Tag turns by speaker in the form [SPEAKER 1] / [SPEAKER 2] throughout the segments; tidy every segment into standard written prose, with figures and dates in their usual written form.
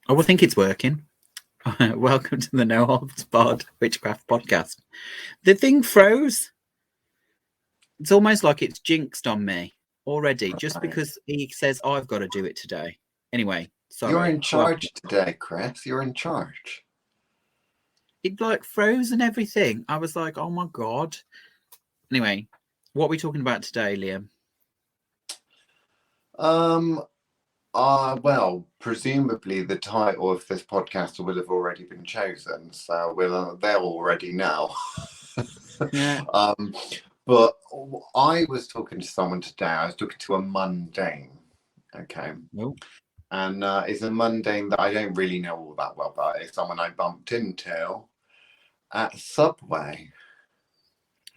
[SPEAKER 1] I think it's working. Welcome to the No Holds Barred Witchcraft podcast. The thing froze. It's almost like it's jinxed on me already, just
[SPEAKER 2] Right.
[SPEAKER 1] because he says I've got to do it today. Anyway,
[SPEAKER 2] You're
[SPEAKER 1] sorry.
[SPEAKER 2] in charge today, Chris. You're in charge.
[SPEAKER 1] It like froze and everything. I was like, oh my god. Anyway, what are we talking about today, Liam?
[SPEAKER 2] Well, presumably the title of this podcast will have already been chosen, so they'll already know.
[SPEAKER 1] Yeah.
[SPEAKER 2] But I was talking to someone today. I was talking to a mundane, okay,
[SPEAKER 1] Nope.
[SPEAKER 2] and it's a mundane that I don't really know all that well, but it's someone I bumped into at Subway,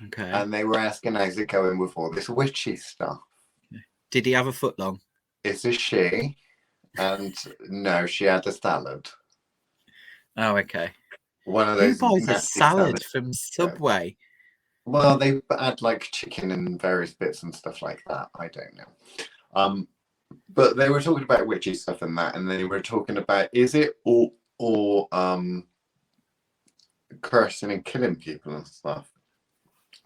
[SPEAKER 1] Okay.
[SPEAKER 2] and they were asking how's it going with all this witchy stuff.
[SPEAKER 1] Did he have a foot long?
[SPEAKER 2] It's a she, and no, she had a salad.
[SPEAKER 1] Oh, okay.
[SPEAKER 2] One of
[SPEAKER 1] Who
[SPEAKER 2] those
[SPEAKER 1] buys a
[SPEAKER 2] nasty
[SPEAKER 1] salad
[SPEAKER 2] salads.
[SPEAKER 1] from Subway?
[SPEAKER 2] Well, they add like chicken and various bits and stuff like that. I don't know. But they were talking about witchy stuff and that, and they were talking about is it or cursing and killing people and stuff.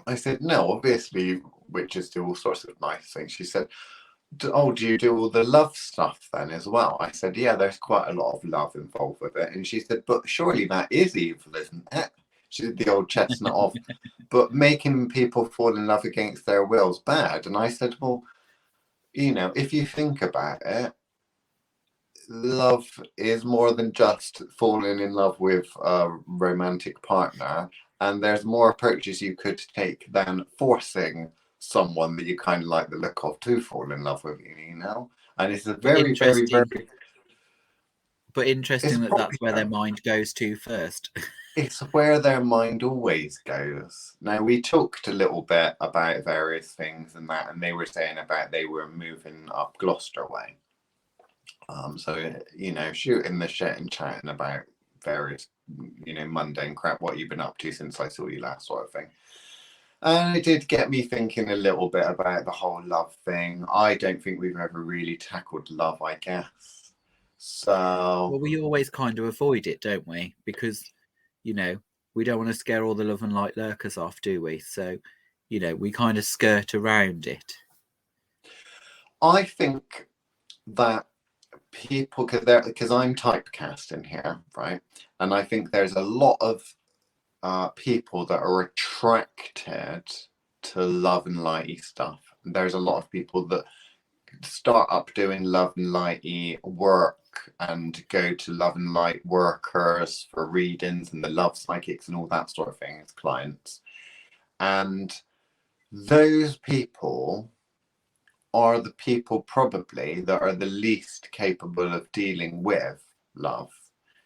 [SPEAKER 2] I said no, obviously witches do all sorts of nice things. She said, "Oh, do you do all the love stuff then as well?" I said, "Yeah, there's quite a lot of love involved with it." And she said, "But surely that is evil, isn't it?" She did the old chestnut of, but making people fall in love against their will's bad. And I said, well, if you think about it, love is more than just falling in love with a romantic partner. And there's more approaches you could take than forcing someone that you kind of like the look of to fall in love with, And it's a very, very, very...
[SPEAKER 1] But interesting that that's where their mind goes to first.
[SPEAKER 2] It's where their mind always goes. Now, we talked a little bit about various things and that, and they were saying about they were moving up Gloucester way. So, shooting the shit and chatting about various, mundane crap, what you've been up to since I saw you last, sort of thing. And it did get me thinking a little bit about the whole love thing. I don't think we've ever really tackled love, I guess. So...
[SPEAKER 1] Well, we always kind of avoid it, don't we? Because, we don't want to scare all the love and light lurkers off, do we? So, we kind of skirt around it.
[SPEAKER 2] I think that people, because I'm typecast in here, right? And I think there's a lot of people that are attracted to love and lighty stuff. And there's a lot of people that start up doing love and lighty work and go to love and light workers for readings and the love psychics and all that sort of thing as clients. And those people are the people probably that are the least capable of dealing with love.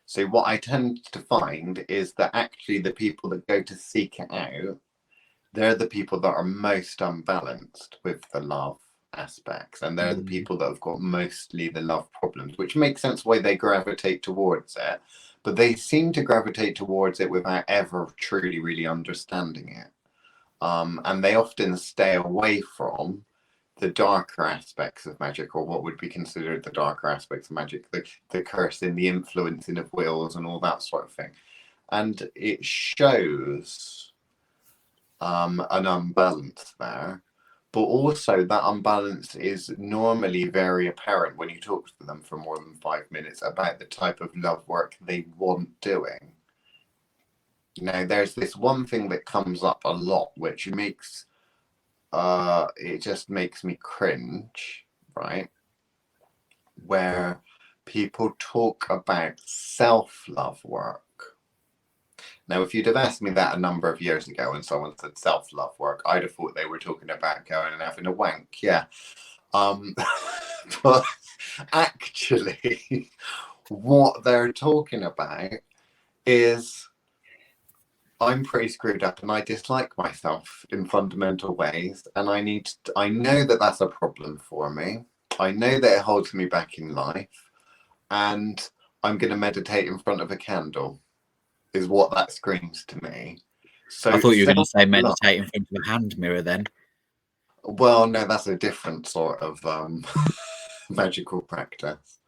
[SPEAKER 2] So what I tend to find is that actually the people that go to seek it out, they're the people that are most unbalanced with the love aspects, and they're the people that have got mostly the love problems, which makes sense why they gravitate towards it, but they seem to gravitate towards it without ever truly really understanding it. And they often stay away from the darker aspects of magic, or what would be considered the darker aspects of magic, the cursing, the influencing of wills and all that sort of thing. And it shows an unbalance there, but also that unbalance is normally very apparent when you talk to them for more than 5 minutes about the type of love work they want doing. There's this one thing that comes up a lot, which makes it just makes me cringe, right? Where people talk about self-love work. Now, if you'd have asked me that a number of years ago and someone said self-love work, I'd have thought they were talking about going and having a wank, yeah. But actually, what they're talking about is I'm pretty screwed up and I dislike myself in fundamental ways, and I know that that's a problem for me. I know that it holds me back in life, and I'm going to meditate in front of a candle is what that screams to me. So
[SPEAKER 1] I thought you were going to say meditate in front of a hand mirror then.
[SPEAKER 2] Well, no, that's a different sort of magical practice.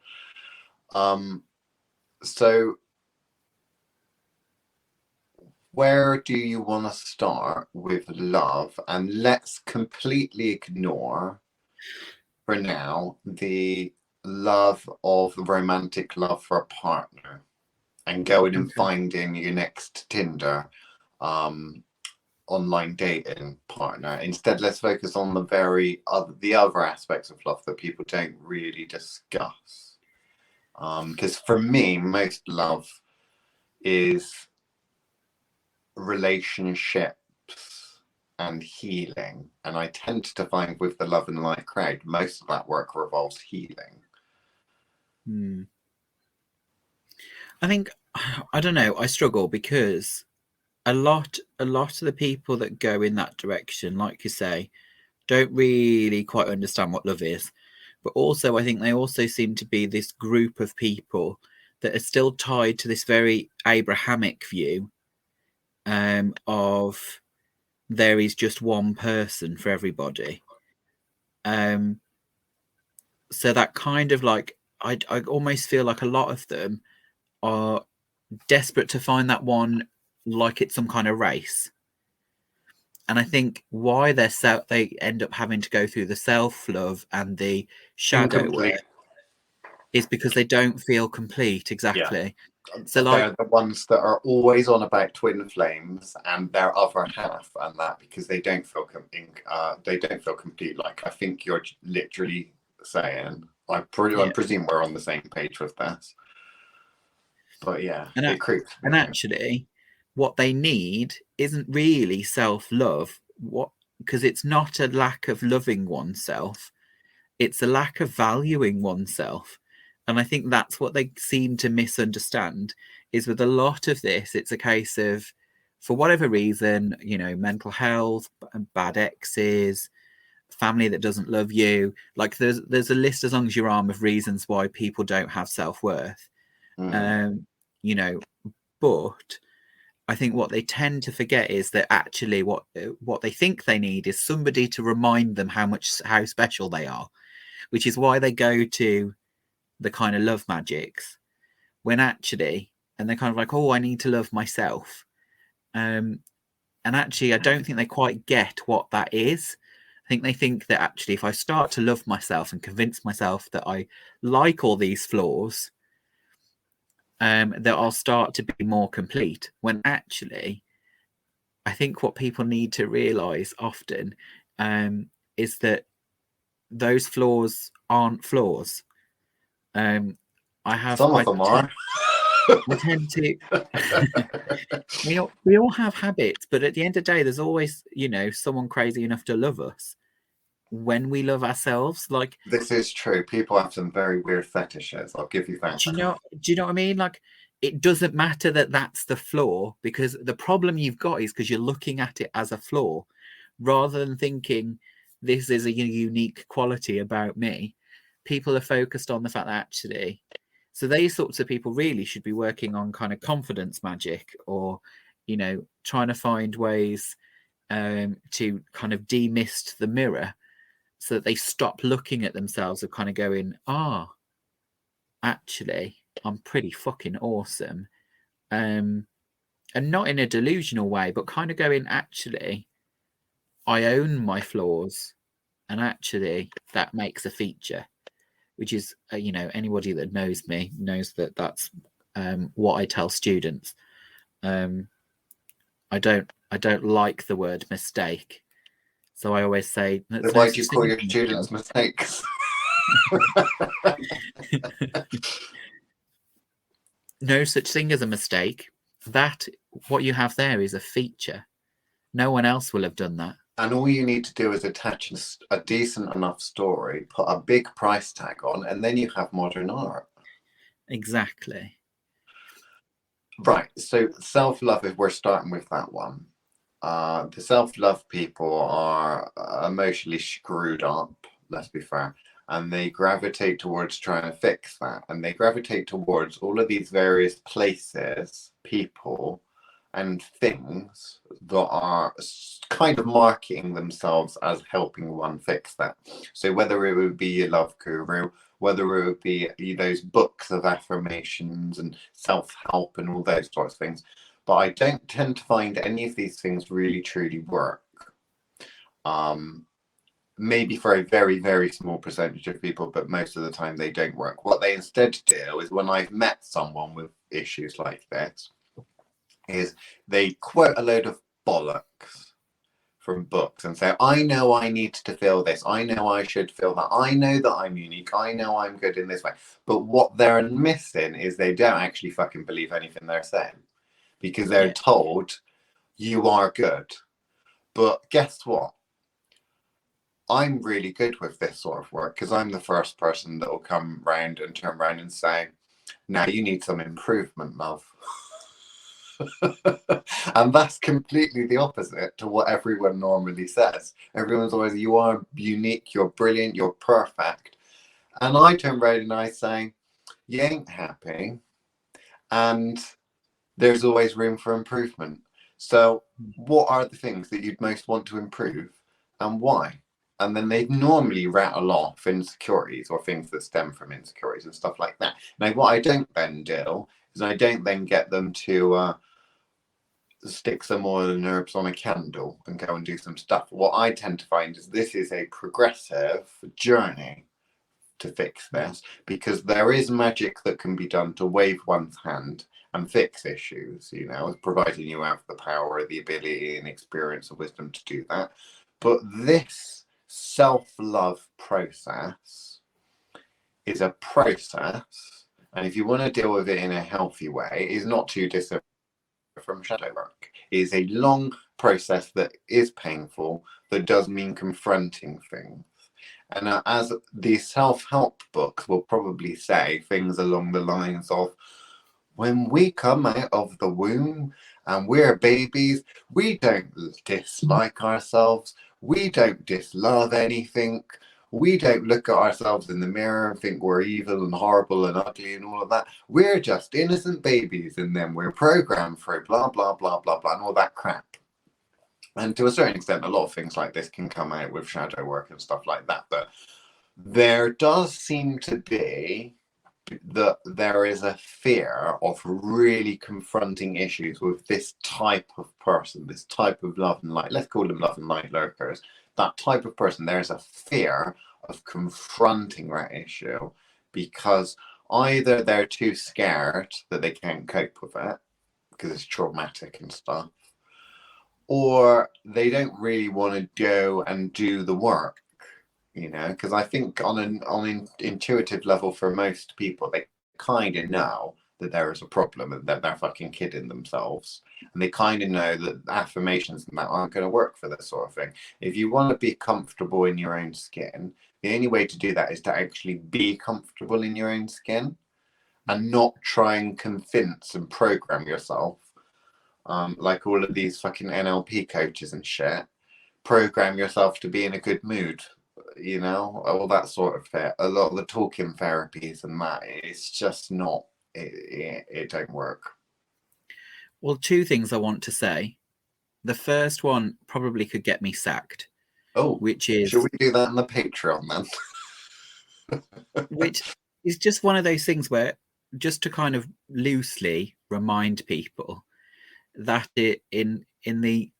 [SPEAKER 2] So where do you want to start with love? And let's completely ignore for now the love of romantic love for a partner and going and
[SPEAKER 1] Okay.
[SPEAKER 2] finding your next Tinder online dating partner. Instead, let's focus on the other aspects of love that people don't really discuss. Because for me, most love is relationships and healing, and I tend to find with the Love and Light crowd, most of that work revolves healing.
[SPEAKER 1] I think I don't know. I struggle because a lot of the people that go in that direction, like you say, don't really quite understand what love is. But also, I think they also seem to be this group of people that are still tied to this very Abrahamic view of there is just one person for everybody. Um, so that kind of like I almost feel like a lot of them are desperate to find that one, like it's some kind of race. And I think why they end up having to go through the self love and the shadow
[SPEAKER 2] Incomplete.
[SPEAKER 1] work is because they don't feel complete.
[SPEAKER 2] Yeah.
[SPEAKER 1] Exactly. So like
[SPEAKER 2] They're the ones that are always on about twin flames and their other half, and that because they don't feel complete. Like I think you're literally saying, I
[SPEAKER 1] yeah,
[SPEAKER 2] presume we're on the same page with this. But yeah,
[SPEAKER 1] and
[SPEAKER 2] it creeps me
[SPEAKER 1] and
[SPEAKER 2] out.
[SPEAKER 1] actually, what they need isn't really self love. What Because it's not a lack of loving oneself; it's a lack of valuing oneself. And I think that's what they seem to misunderstand. Is with a lot of this, it's a case of, for whatever reason, mental health, bad exes, family that doesn't love you. Like there's a list as long as your arm of reasons why people don't have self worth.
[SPEAKER 2] Mm.
[SPEAKER 1] Um, you know, but I think what they tend to forget is that actually what they think they need is somebody to remind them how special they are, which is why they go to the kind of love magics when actually, and they're kind of like, oh, I need to love myself. And actually, I don't think they quite get what that is. I think they think that actually, if I start to love myself and convince myself that I like all these flaws, that I'll start to be more complete. When actually, I think what people need to realize often is that those flaws aren't flaws. Um, I have,
[SPEAKER 2] Some of them are.
[SPEAKER 1] I tend to. We all have habits, but at the end of the day, there's always someone crazy enough to love us when we love ourselves. Like,
[SPEAKER 2] This is true. People have some very weird fetishes. I'll give you that.
[SPEAKER 1] do you know what I mean? Like, it doesn't matter that that's the flaw, because the problem you've got is because you're looking at it as a flaw rather than thinking this is a unique quality about me. People are focused on the fact that actually, so these sorts of people really should be working on kind of confidence magic, or trying to find ways to kind of demist the mirror so that they stop looking at themselves and kind of going, actually, I'm pretty fucking awesome. And not in a delusional way, but kind of going, actually, I own my flaws. And actually, that makes a feature, which is, anybody that knows me knows that that's what I tell students. I don't like the word mistake. So I always say,
[SPEAKER 2] Then
[SPEAKER 1] there's no
[SPEAKER 2] why do you
[SPEAKER 1] such
[SPEAKER 2] call
[SPEAKER 1] thing
[SPEAKER 2] your
[SPEAKER 1] as a
[SPEAKER 2] students
[SPEAKER 1] mistake.
[SPEAKER 2] mistakes?
[SPEAKER 1] No such thing as a mistake. That, what you have there is a feature. No one else will have done that.
[SPEAKER 2] And all you need to do is attach a decent enough story, put a big price tag on, and then you have modern art.
[SPEAKER 1] Exactly.
[SPEAKER 2] Right. So self-love, if we're starting with that one, the self-love people are emotionally screwed up, let's be fair, and they gravitate towards trying to fix that, and they gravitate towards all of these various places, people, and things that are kind of marketing themselves as helping one fix that. So whether it would be your love guru, whether it would be those books of affirmations and self-help and all those sorts of things. But I don't tend to find any of these things really truly work. Maybe for a very, very small percentage of people, but most of the time they don't work. What they instead do is, when I've met someone with issues like this, is they quote a load of bollocks from books and say, I know I need to feel this. I know I should feel that. I know that I'm unique. I know I'm good in this way. But what they're missing is they don't actually fucking believe anything they're saying, because they're told you are good. But guess what? I'm really good with this sort of work, because I'm the first person that will come round and turn around and say, now you need some improvement, love. And that's completely the opposite to what everyone normally says. Everyone's always, you are unique, you're brilliant, you're perfect. And I turn around and I say, you ain't happy, and there's always room for improvement. So what are the things that you'd most want to improve, and why? And then they normally rattle off insecurities or things that stem from insecurities and stuff like that. Now, what I don't then do is I don't then get them to stick some oil and herbs on a candle and go and do some stuff. What I tend to find is this is a progressive journey to fix this, because there is magic that can be done to wave one's hand and fix issues, providing you have the power, the ability and experience and wisdom to do that. But this self-love process is a process, and if you want to deal with it in a healthy way, is not too dissimilar from shadow work. It is a long process that is painful, that does mean confronting things. And as the self-help books will probably say, things along the lines of, when we come out of the womb and we're babies, we don't dislike ourselves. We don't dislove anything. We don't look at ourselves in the mirror and think we're evil and horrible and ugly and all of that. We're just innocent babies, and then we're programmed for blah, blah, blah, blah, blah, and all that crap. And to a certain extent, a lot of things like this can come out with shadow work and stuff like that. But there does seem to be that there is a fear of really confronting issues with this type of person, this type of love and light. Let's call them love and light lurkers. That type of person, there's a fear of confronting that issue, because either they're too scared that they can't cope with it because it's traumatic and stuff, or they don't really want to go and do the work. Because I think on an intuitive level, for most people, they kind of know that there is a problem and that they're fucking kidding themselves. And they kind of know that affirmations and that aren't going to work for this sort of thing. If you want to be comfortable in your own skin, the only way to do that is to actually be comfortable in your own skin and not try and convince and program yourself, like all of these fucking NLP coaches and shit. Program yourself to be in a good mood, all that sort of thing. A lot of the talking therapies and that, it's just not, it don't work.
[SPEAKER 1] Well, two things I want to say. The first one probably could get me sacked.
[SPEAKER 2] Oh,
[SPEAKER 1] which is,
[SPEAKER 2] should we do that on the Patreon then?
[SPEAKER 1] Which is just one of those things where, just to kind of loosely remind people that it in the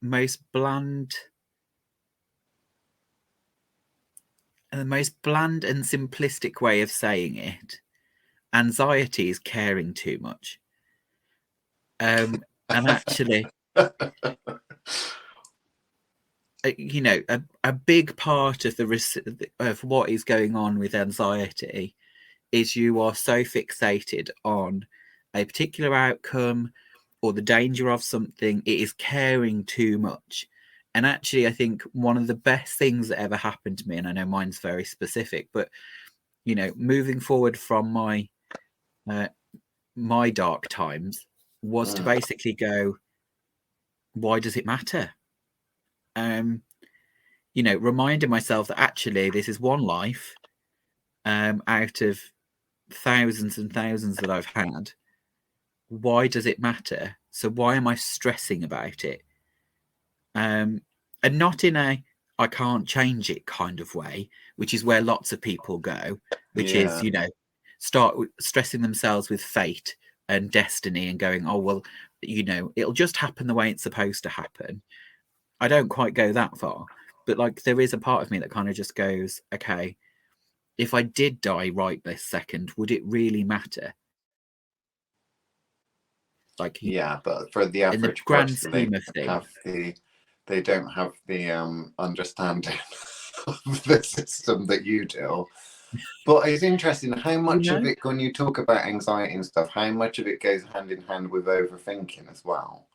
[SPEAKER 1] most bland and simplistic way of saying it, anxiety is caring too much. And actually, a big part of of what is going on with anxiety is you are so fixated on a particular outcome or the danger of something. It is caring too much. And actually, I think one of the best things that ever happened to me, and I know mine's very specific, but moving forward from my dark times, was to basically go, why does it matter? Reminding myself that actually this is one life out of thousands and thousands that I've had. Why does it matter? So why am I stressing about it? And not in a I can't change it kind of way, which is where lots of people go, which is,
[SPEAKER 2] Yeah.
[SPEAKER 1] you know, start stressing themselves with fate and destiny and going, oh, well, you know, it'll just happen the way it's supposed to happen. I don't quite go that far, but like there is a part of me that kind of just goes, okay, if I did die right this second, would it really matter? Like,
[SPEAKER 2] Yeah, but for the
[SPEAKER 1] in the
[SPEAKER 2] average
[SPEAKER 1] grand
[SPEAKER 2] person,
[SPEAKER 1] scheme of things,
[SPEAKER 2] they don't have the understanding of the system that you do. But it's interesting how
[SPEAKER 1] you
[SPEAKER 2] much of
[SPEAKER 1] know,
[SPEAKER 2] it, when you talk about anxiety and stuff, how much of it goes hand in hand with overthinking as well.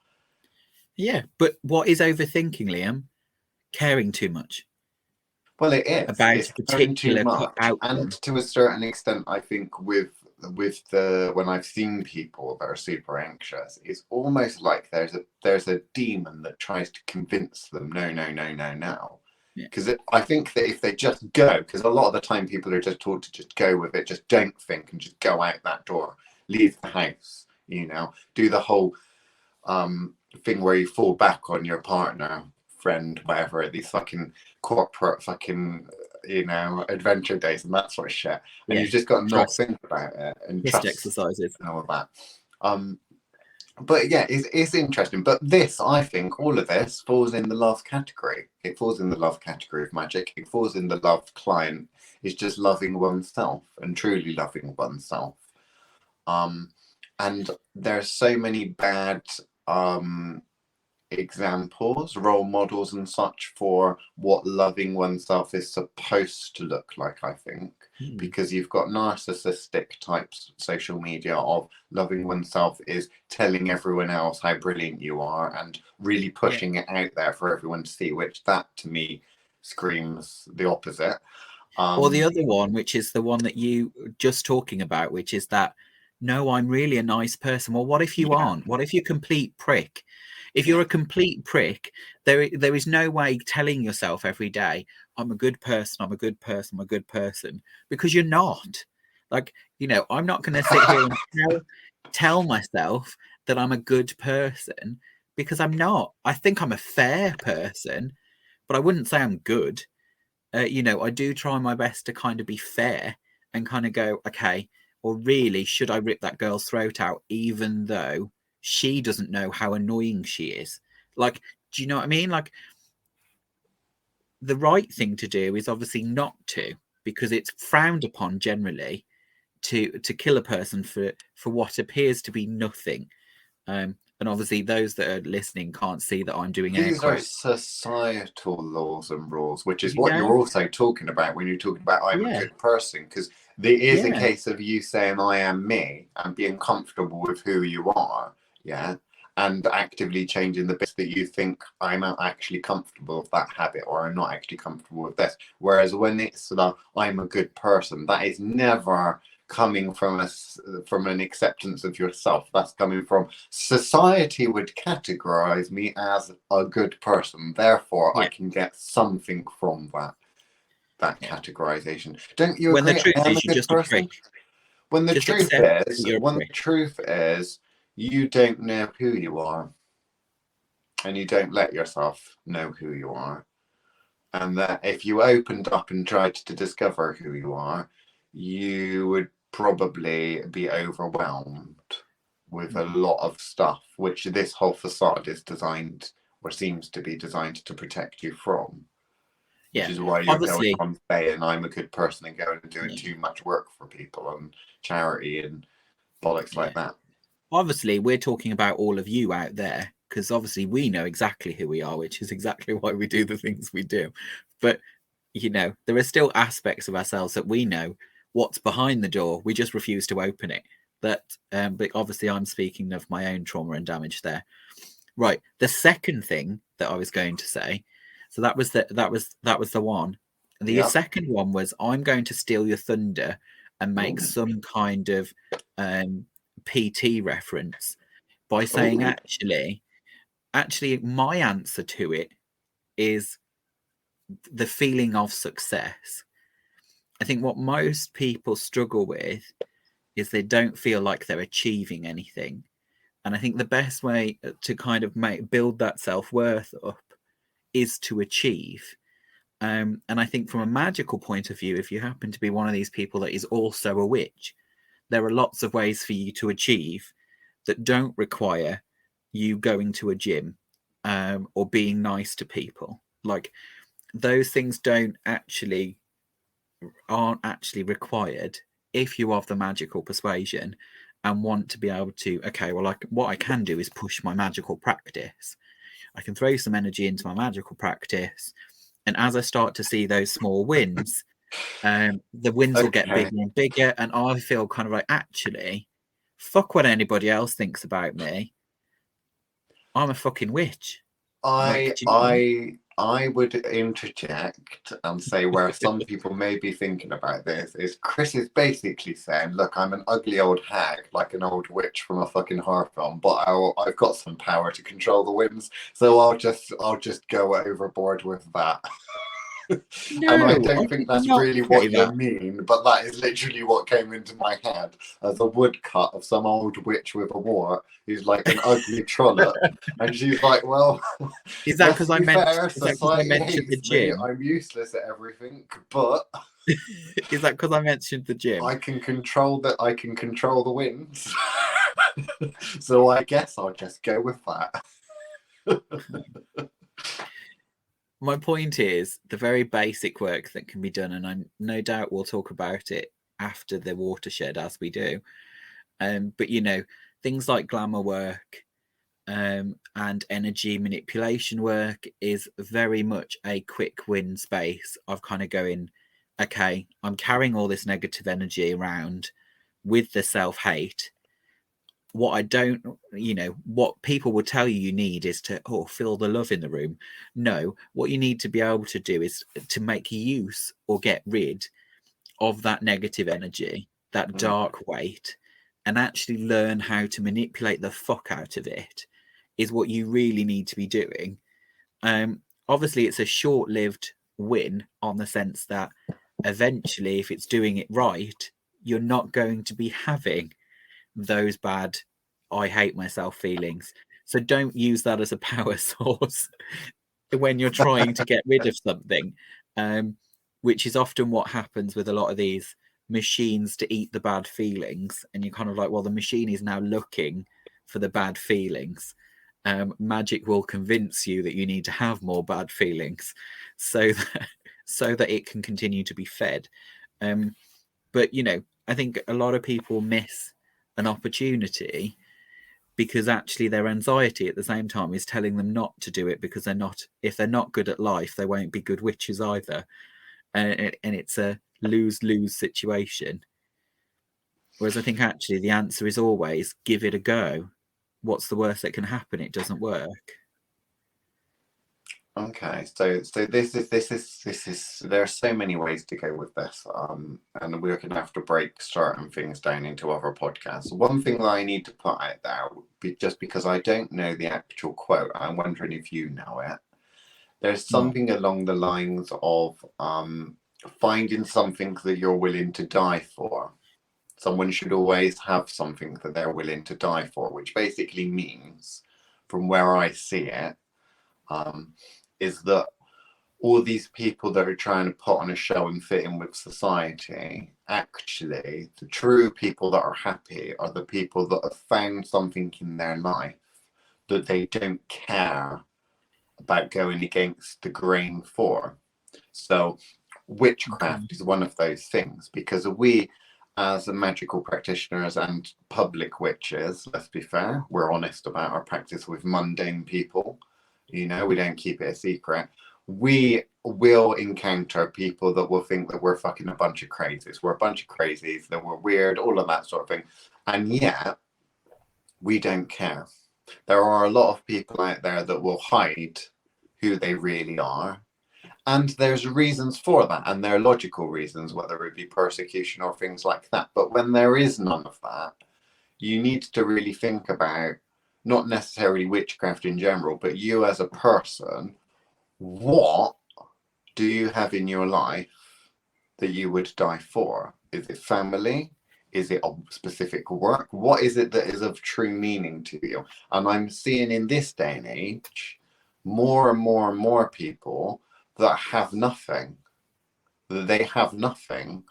[SPEAKER 1] yeah. But what is overthinking, Liam? Caring too much
[SPEAKER 2] Well, it is.
[SPEAKER 1] about
[SPEAKER 2] It's
[SPEAKER 1] a
[SPEAKER 2] caring too
[SPEAKER 1] particular
[SPEAKER 2] much, and
[SPEAKER 1] outcome.
[SPEAKER 2] to a certain extent, I think with the when I've seen people that are super anxious, it's almost like there's a demon that tries to convince them, no, no, no, no, no.
[SPEAKER 1] Yeah.
[SPEAKER 2] Because I think that if they just go, because a lot of the time people are just taught to just go with it, just don't think and just go out that door, leave the house, you know, do the whole thing where you fall back on your partner, friend, whatever, these fucking corporate fucking, you know, adventure days and that sort of shit. And
[SPEAKER 1] Yeah.
[SPEAKER 2] you just got to not
[SPEAKER 1] Trust.
[SPEAKER 2] think about it and
[SPEAKER 1] Trust
[SPEAKER 2] trust
[SPEAKER 1] exercises.
[SPEAKER 2] and all of that. But yeah, it's interesting. But this, I think, all of this falls in the love category. It falls in the love category of magic. It falls in the love client. It's just loving oneself and truly loving oneself. And there's so many bad examples, role models, and such for what loving oneself is supposed to look like, I think, because you've got narcissistic types social media of loving oneself is telling everyone else how brilliant you are and really pushing it out there for everyone to see, which that to me screams the opposite.
[SPEAKER 1] Or the other one, which is the one that you just talking about, which is that, no, I'm really a nice person. Well, what if you
[SPEAKER 2] Yeah.
[SPEAKER 1] aren't? What if you're a complete prick? If you're a complete prick, there is no way telling yourself every day, I'm a good person, I'm a good person, I'm a good person, because you're not. Like, you know, I'm not going to sit here and tell myself that I'm a good person because I'm not. I think I'm a fair person, but I wouldn't say I'm good. You know, I do try my best to kind of be fair and kind of go, okay, or really, should I rip that girl's throat out, even though she doesn't know how annoying she is? Like, do you know what I mean? Like, the right thing to do is obviously not to, because it's frowned upon generally to kill a person for what appears to be nothing. And obviously, those that are listening can't see that I'm doing air
[SPEAKER 2] These are
[SPEAKER 1] quotes.
[SPEAKER 2] societal laws and rules, which is
[SPEAKER 1] You
[SPEAKER 2] what
[SPEAKER 1] know?
[SPEAKER 2] you're also talking about when you're talking about I'm a
[SPEAKER 1] Yeah,
[SPEAKER 2] good person, because there is a
[SPEAKER 1] yeah,
[SPEAKER 2] case of you saying I am me and being comfortable with who you are, yeah, and actively changing the bits that you think I'm not actually comfortable with that habit or I'm not actually comfortable with this. Whereas when it's I'm a good person, that is never coming from from an acceptance of yourself. That's coming from society would categorize me as a good person, therefore I
[SPEAKER 1] yeah,
[SPEAKER 2] can get something from that
[SPEAKER 1] yeah.
[SPEAKER 2] categorization. Don't you
[SPEAKER 1] When the
[SPEAKER 2] agree
[SPEAKER 1] truth
[SPEAKER 2] I am a
[SPEAKER 1] is, you're
[SPEAKER 2] good
[SPEAKER 1] just a prick.
[SPEAKER 2] person? when the
[SPEAKER 1] Just
[SPEAKER 2] truth
[SPEAKER 1] accept that
[SPEAKER 2] is
[SPEAKER 1] you're a
[SPEAKER 2] when the
[SPEAKER 1] prick.
[SPEAKER 2] truth is you don't know who you are and you don't let yourself know who you are, and that if you opened up and tried to discover who you are, you would probably be overwhelmed with a lot of stuff, which this whole facade is designed or seems to be designed to protect you from. Which
[SPEAKER 1] Yeah,
[SPEAKER 2] is why you're going
[SPEAKER 1] obviously.
[SPEAKER 2] on saying I'm a good person and going and doing
[SPEAKER 1] Yeah,
[SPEAKER 2] too much work for people and charity and bollocks
[SPEAKER 1] yeah.
[SPEAKER 2] like that.
[SPEAKER 1] Obviously, we're talking about all of you out there because obviously we know exactly who we are, which is exactly why we do the things we do. But you know, there are still aspects of ourselves that we know what's behind the door. We just refuse to open it. But obviously, I'm speaking of my own trauma and damage there. Right. The second thing that I was going to say, so that was the one. The
[SPEAKER 2] Yep.
[SPEAKER 1] second one was I'm going to steal your thunder and make
[SPEAKER 2] Ooh.
[SPEAKER 1] some kind of um, PT reference by saying
[SPEAKER 2] Ooh.
[SPEAKER 1] actually, my answer to it is the feeling of success. I think what most people struggle with is they don't feel like they're achieving anything. And I think the best way to kind of build that self-worth up is to achieve. And I think from a magical point of view, if you happen to be one of these people that is also a witch, there are lots of ways for you to achieve that don't require you going to a gym or being nice to people. Like those things aren't actually required if you have the magical persuasion and want to be able to, okay, well, what I can do is push my magical practice. I can throw some energy into my magical practice. And as I start to see those small wins, the wins will get bigger and bigger. And I feel kind of like, actually, fuck what anybody else thinks about me. I'm a fucking witch.
[SPEAKER 2] I would interject and say where some people may be thinking about this is Chris is basically saying, look, I'm an ugly old hag, like an old witch from a fucking horror film, but I've got some power to control the winds, so I'll just go overboard with that.
[SPEAKER 1] No,
[SPEAKER 2] and I don't think that's really what you
[SPEAKER 1] that.
[SPEAKER 2] mean, but that is literally what came into my head as a woodcut of some old witch with a wart who's like an ugly trollop. And she's like, well,
[SPEAKER 1] is that because I mentioned
[SPEAKER 2] the gym? I'm useless at everything, but
[SPEAKER 1] is that because I mentioned the gym?
[SPEAKER 2] I can control the winds. So I guess I'll just go with that.
[SPEAKER 1] My point is the very basic work that can be done, and I no doubt we'll talk about it after the watershed as we do. But things like glamour work and energy manipulation work is very much a quick win space of kind of going, okay, I'm carrying all this negative energy around with the self-hate. What I don't, what people will tell you need is to feel the love in the room. No, what you need to be able to do is to make use or get rid of that negative energy, that dark weight, and actually learn how to manipulate the fuck out of it is what you really need to be doing. Obviously, it's a short-lived win on the sense that eventually, if it's doing it right, you're not going to be having those bad I hate myself feelings. So don't use that as a power source when you're trying to get rid of something, which is often what happens with a lot of these machines to eat the bad feelings. And you're kind of like, well, the machine is now looking for the bad feelings. Magic will convince you that you need to have more bad feelings so that it can continue to be fed. But I think a lot of people miss an opportunity because actually their anxiety at the same time is telling them not to do it because if they're not good at life, they won't be good witches either. And it's a lose-lose situation. Whereas I think actually the answer is always give it a go. What's the worst that can happen? It doesn't work.
[SPEAKER 2] Okay, so this is there are so many ways to go with this, and we're gonna have to break certain things down into other podcasts. One thing that I need to put out there, just because I don't know the actual quote, I'm wondering if you know it. There's something along the lines of finding something that you're willing to die for. Someone should always have something that they're willing to die for, which basically means, from where I see it, is that all these people that are trying to put on a show and fit in with society, actually, the true people that are happy are the people that have found something in their life that they don't care about going against the grain for. So witchcraft is one of those things, because we, as magical practitioners and public witches, let's be fair, we're honest about our practice with mundane people. We don't keep it a secret. We will encounter people that will think that we're fucking a bunch of crazies. We're a bunch of crazies, that we're weird, all of that sort of thing. And yet, we don't care. There are a lot of people out there that will hide who they really are. And there's reasons for that, and there are logical reasons, whether it be persecution or things like that. But when there is none of that, you need to really think about not necessarily witchcraft in general, but you as a person, what do you have in your life that you would die for? Is it family? Is it a specific work? What is it that is of true meaning to you? And I'm seeing in this day and age more and more and more people that have nothing, that they have nothing,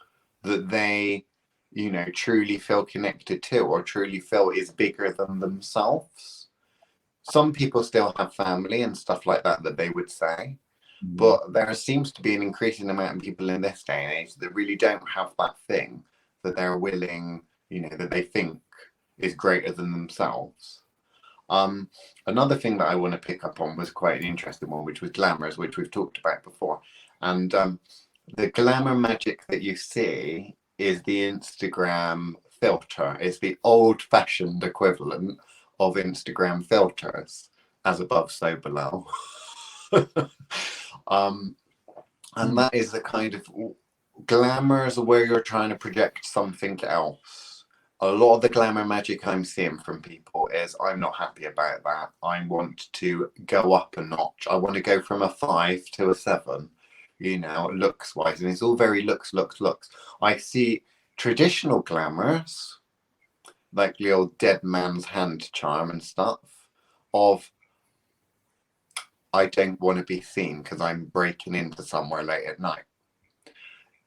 [SPEAKER 2] that they, you know, truly feel connected to or truly feel is bigger than themselves. Some people still have family and stuff like that that they would say, but there seems to be an increasing amount of people in this day and age that really don't have that thing that they're willing, you know, that they think is greater than themselves. Another thing that I want to pick up on was quite an interesting one, which was glamours, which we've talked about before. And the glamour magic that you see is the Instagram filter. It's the old-fashioned equivalent of Instagram filters, as above, so below. And that is the kind of glamours where you're trying to project something else. A lot of the glamour magic I'm seeing from people is I'm not happy about that. I want to go up a notch. I want to go from a 5 to a 7, you know, looks wise. And it's all very looks. I see traditional glamours, like the old dead man's hand charm and stuff, of I don't want to be seen because I'm breaking into somewhere late at night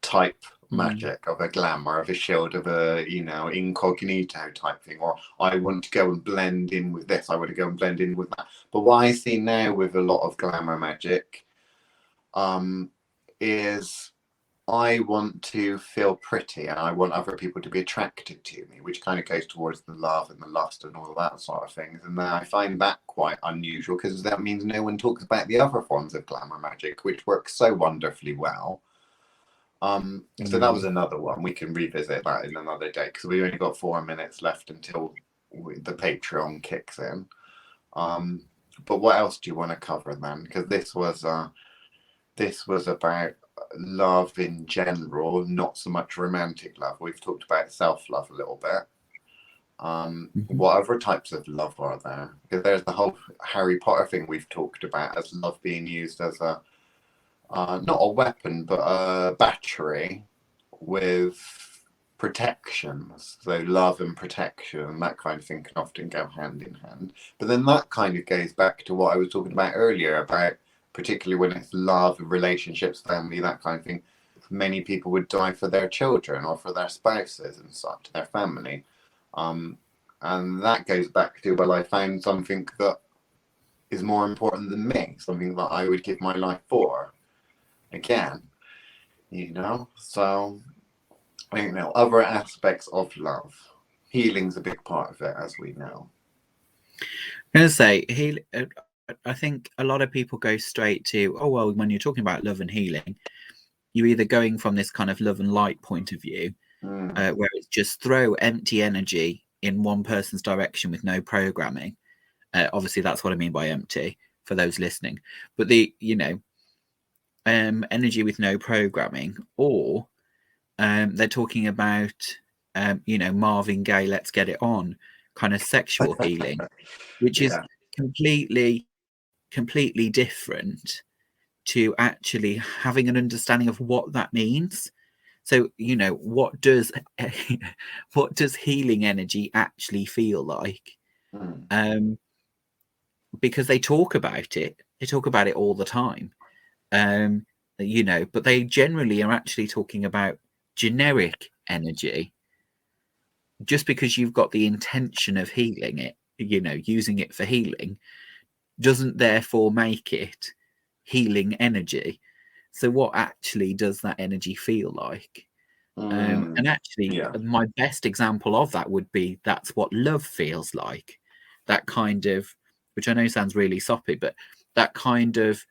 [SPEAKER 2] type magic, of a glamour, of a shield, of a, you know, incognito type thing. Or I want to go and blend in with this, I want to go and blend in with that. But what I see now with a lot of glamour magic is I want to feel pretty and I want other people to be attracted to me, which kind of goes towards the love and the lust and all of that sort of things. And then I find that quite unusual because that means no one talks about the other forms of glamour magic, which works so wonderfully well. So that was another one. We can revisit that in another day because we only got 4 minutes left until the Patreon kicks in. But what else do you want to cover then? Because this was about love in general, not so much romantic love. We've talked about self-love a little bit. What other types of love are there? Because there's the whole Harry Potter thing we've talked about as love being used as a not a weapon, but a battery with protections. So love and protection, that kind of thing can often go hand in hand. But then that kind of goes back to what I was talking about earlier about, particularly when it's love, relationships, family, that kind of thing. Many people would die for their children or for their spouses and such, their family. And that goes back to, well, I found something that is more important than me, something that I would give my life for. Again, you know, so, you know, other aspects of love. Healing's a big part of it, as we know.
[SPEAKER 1] I'm going to say, I think a lot of people go straight to, oh, well, when you're talking about love and healing, you're either going from this kind of love and light point of view, where it's just throw empty energy in one person's direction with no programming. Obviously, that's what I mean by empty for those listening. But energy with no programming, or they're talking about, Marvin Gaye, Let's Get It On, kind of sexual healing, which is completely different to actually having an understanding of what that means. So, what does healing energy actually feel like? Because they talk about it all the time. But they generally are actually talking about generic energy. Just because you've got the intention of healing it, using it for healing, doesn't therefore make it healing energy. So what actually does that energy feel like? And actually, my best example of that would be that's what love feels like. That kind of, which I know sounds really soppy, but that kind of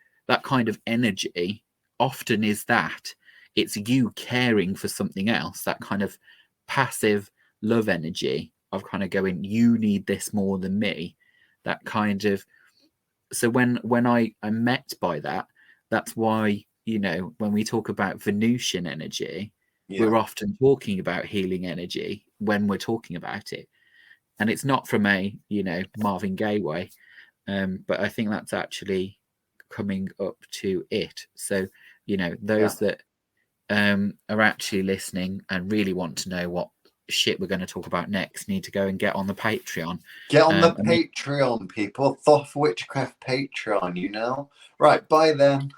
[SPEAKER 1] energy often is that it's you caring for something else, that kind of passive love energy of kind of going, you need this more than me. That kind of, so when I'm met by that, that's why, when we talk about Venusian energy, we're often talking about healing energy when we're talking about it. And it's not from a, Marvin Gaye way. But I think that's actually coming up to it. So, those that are actually listening and really want to know what shit we're going to talk about next need to go and get on the Patreon.
[SPEAKER 2] Get on the
[SPEAKER 1] I mean,
[SPEAKER 2] Patreon, people. Thoth Witchcraft Patreon, you know. Right, bye then.